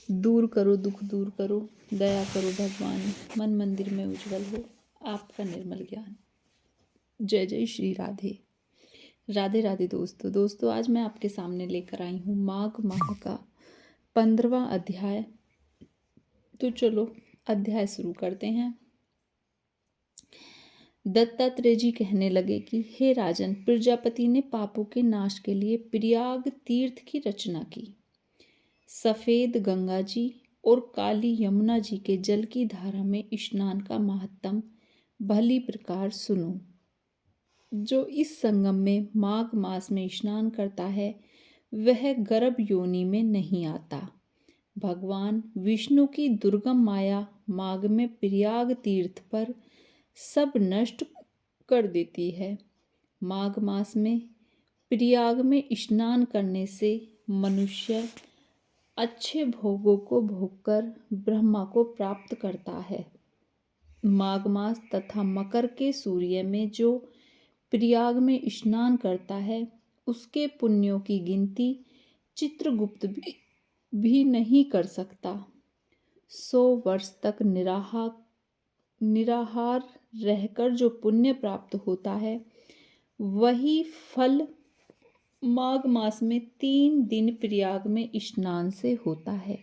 दूर करो दुख दूर करो, दया करो भगवान, मन मंदिर में उज्जवल हो आपका निर्मल ज्ञान। जय जय श्री राधे। राधे राधे दोस्तों आज मैं आपके सामने लेकर आई हूँ माघ माह का 15वां अध्याय। तो चलो अध्याय शुरू करते हैं। दत्तात्रेय जी कहने लगे कि हे राजन, प्रजापति ने पापों के नाश के लिए प्रयाग तीर्थ की रचना की। सफेद गंगा जी और काली यमुना जी के जल की धारा में स्नान का महत्तम भली प्रकार सुनो। जो इस संगम में माघ मास में स्नान करता है वह गर्भ योनि में नहीं आता। भगवान विष्णु की दुर्गम माया माघ में प्रयाग तीर्थ पर सब नष्ट कर देती है। माघ मास में प्रयाग में स्नान करने से मनुष्य अच्छे भोगों को भोगकर ब्रह्मा को प्राप्त करता है। माघ मास तथा मकर के सूर्य में जो प्रयाग में स्नान करता है उसके पुण्यों की गिनती चित्रगुप्त भी नहीं कर सकता। 100 वर्ष तक निराहार रहकर जो पुण्य प्राप्त होता है वही फल माघ मास में 3 दिन प्रयाग में स्नान से होता है।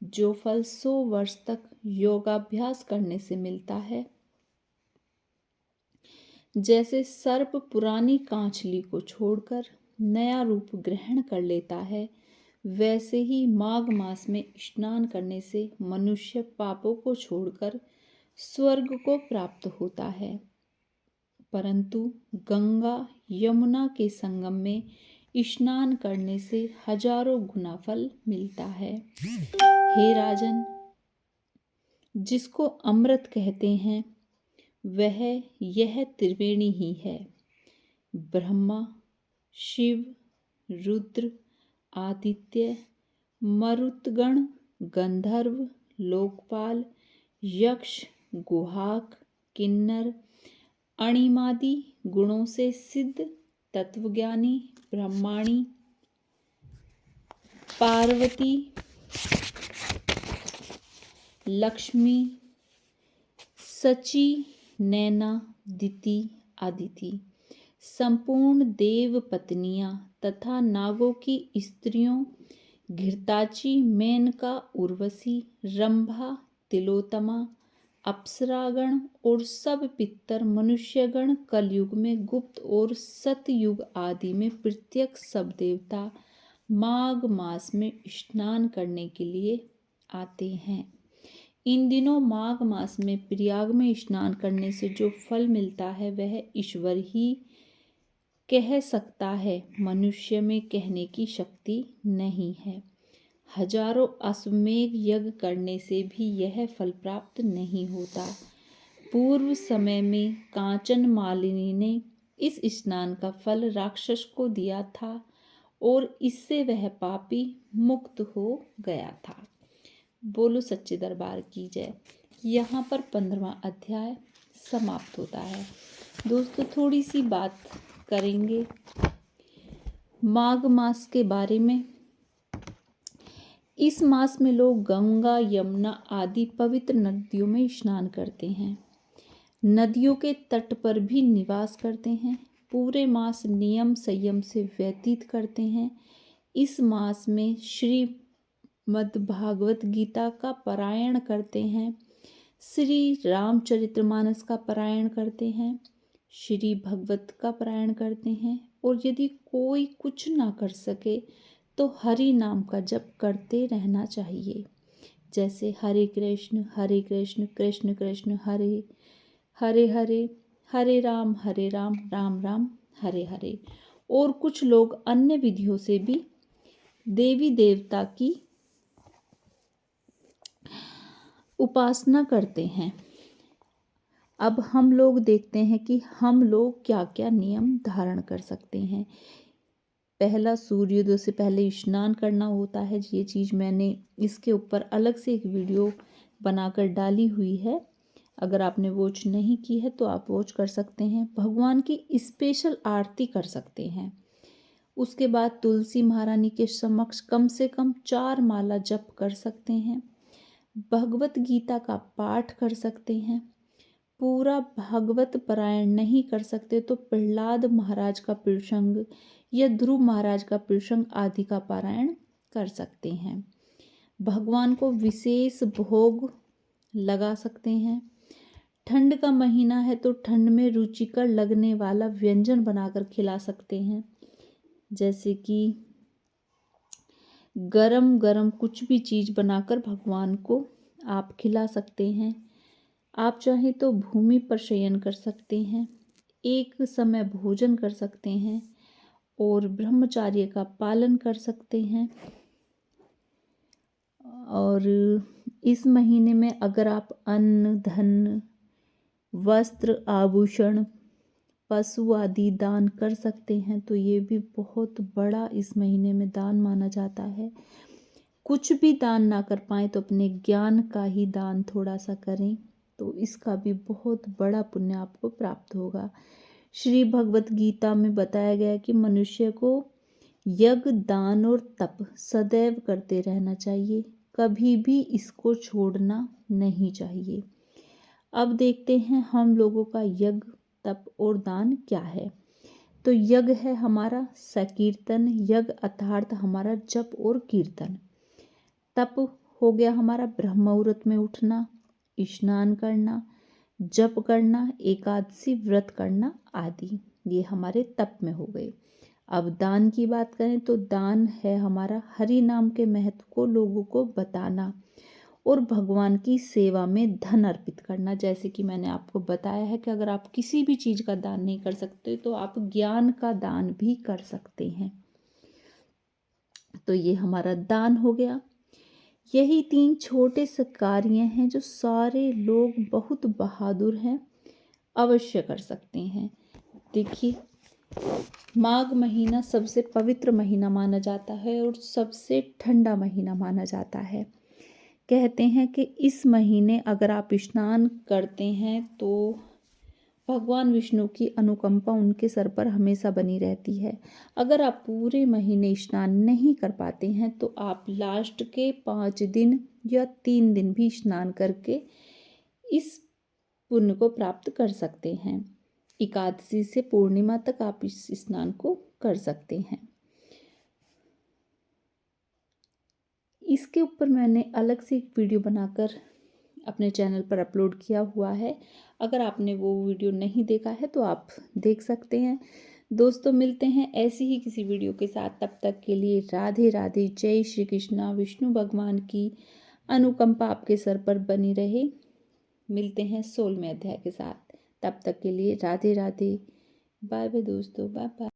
जो फल 100 वर्ष तक योगाभ्यास करने से मिलता है, जैसे सर्प पुरानी कांचली को छोड़कर नया रूप ग्रहण कर लेता है, वैसे ही माघ मास में स्नान करने से मनुष्य पापों को छोड़कर स्वर्ग को प्राप्त होता है। परंतु गंगा यमुना के संगम में स्नान करने से हजारों गुना फल मिलता है। हे राजन, जिसको अमृत कहते हैं वह यह त्रिवेणी ही है। ब्रह्मा, शिव, रुद्र, आदित्य, मरुतगण, गंधर्व, लोकपाल, यक्ष, गुहाक, किन्नर, अणिमादि गुणों से सिद्ध तत्वज्ञानी ब्रह्माणी, पार्वती, लक्ष्मी, सची, नैना, दिति, अदिति, संपूर्ण देव पत्नियां तथा नागों की स्त्रियों घृताची, मेनका, उर्वशी, रंभा, तिलोत्तमा, अप्सरागण और सब पितर मनुष्यगण कलयुग में गुप्त और सतयुग आदि में प्रत्यक्ष सब देवता माघ मास में स्नान करने के लिए आते हैं। इन दिनों माघ मास में प्रयाग में स्नान करने से जो फल मिलता है वह ईश्वर ही कह सकता है, मनुष्य में कहने की शक्ति नहीं है। हजारों अश्वमेध यज्ञ करने से भी यह फल प्राप्त नहीं होता। पूर्व समय में कांचन मालिनी ने इस स्नान का फल राक्षस को दिया था और इससे वह पापी मुक्त हो गया था। बोलो सच्चे दरबार की जय। यहाँ पर 15वां अध्याय समाप्त होता है। दोस्तों थोड़ी सी बात करेंगे माघ मास के बारे में। इस मास में लोग गंगा यमुना आदि पवित्र नदियों में स्नान करते हैं। नदियों के तट पर भी निवास करते हैं। पूरे मास नियम संयम से व्यतीत करते हैं। इस मास में श्रीमद्भागवत गीता का पारायण करते हैं, श्री रामचरितमानस का पारायण करते हैं, श्री भगवत का पारायण करते हैं और यदि कोई कुछ ना कर सके तो हरि नाम का जप करते रहना चाहिए। जैसे हरे कृष्ण कृष्ण कृष्ण हरे हरे, हरे राम राम राम हरे हरे। और कुछ लोग अन्य विधियों से भी देवी देवता की उपासना करते हैं। अब हम लोग देखते हैं कि हम लोग क्या क्या नियम धारण कर सकते हैं। पहला, सूर्योदय से पहले स्नान करना होता है। ये चीज़ मैंने इसके ऊपर अलग से एक वीडियो बनाकर डाली हुई है। अगर आपने वॉच नहीं की है तो आप वॉच कर सकते हैं। भगवान की स्पेशल आरती कर सकते हैं उसके बाद तुलसी महारानी के समक्ष कम से कम 4 माला जप कर सकते हैं। भगवत गीता का पाठ कर सकते हैं। पूरा भागवत पारायण नहीं कर सकते तो प्रहलाद महाराज का प्रसंग या ध्रुव महाराज का प्रसंग आदि का पारायण कर सकते हैं। भगवान को विशेष भोग लगा सकते हैं। ठंड का महीना है तो ठंड में रुचिकर लगने वाला व्यंजन बनाकर खिला सकते हैं, जैसे कि गरम गरम कुछ भी चीज़ बनाकर भगवान को आप खिला सकते हैं। आप चाहें तो भूमि पर शयन कर सकते हैं, एक समय भोजन कर सकते हैं और ब्रह्मचर्य का पालन कर सकते हैं। और इस महीने में अगर आप अन्न, धन, वस्त्र, आभूषण, पशु आदि दान कर सकते हैं तो ये भी बहुत बड़ा इस महीने में दान माना जाता है। कुछ भी दान ना कर पाएँ तो अपने ज्ञान का ही दान थोड़ा सा करें तो इसका भी बहुत बड़ा पुण्य आपको प्राप्त होगा। श्री भगवत गीता में बताया गया है कि मनुष्य को यज्ञ, दान और तप सदैव करते रहना चाहिए, कभी भी इसको छोड़ना नहीं चाहिए। अब देखते हैं हम लोगों का यज्ञ, तप और दान क्या है। तो यज्ञ है हमारा संकीर्तन, यज्ञ अर्थात हमारा जप और कीर्तन। तप हो गया हमारा ब्रह्म मुहूर्त में उठना, स्नान करना, जप करना, एकादशी व्रत करना आदि, ये हमारे तप में हो गए। अब दान की बात करें तो दान है हमारा हरि नाम के महत्व को लोगों को बताना और भगवान की सेवा में धन अर्पित करना। जैसे कि मैंने आपको बताया है कि अगर आप किसी भी चीज़ का दान नहीं कर सकते तो आप ज्ञान का दान भी कर सकते हैं। तो ये हमारा दान हो गया। यही 3 छोटे से कार्य हैं जो सारे लोग बहुत बहादुर हैं, अवश्य कर सकते हैं। देखिए, माघ महीना सबसे पवित्र महीना माना जाता है और सबसे ठंडा महीना माना जाता है। कहते हैं कि इस महीने अगर आप स्नान करते हैं तो भगवान विष्णु की अनुकंपा उनके सर पर हमेशा बनी रहती है। अगर आप पूरे महीने स्नान नहीं कर पाते हैं तो आप लास्ट के 5 दिन या 3 दिन भी स्नान करके इस पुण्य को प्राप्त कर सकते हैं। एकादशी से पूर्णिमा तक आप इस स्नान को कर सकते हैं। इसके ऊपर मैंने अलग से एक वीडियो बनाकर अपने चैनल पर अपलोड किया हुआ है। अगर आपने वो वीडियो नहीं देखा है तो आप देख सकते हैं। दोस्तों, मिलते हैं ऐसी ही किसी वीडियो के साथ। तब तक के लिए राधे राधे, जय श्री कृष्णा। विष्णु भगवान की अनुकंपा आपके सर पर बनी रहे। मिलते हैं 16वें अध्याय के साथ। तब तक के लिए राधे राधे, बाय बाय दोस्तों, बाय बाय।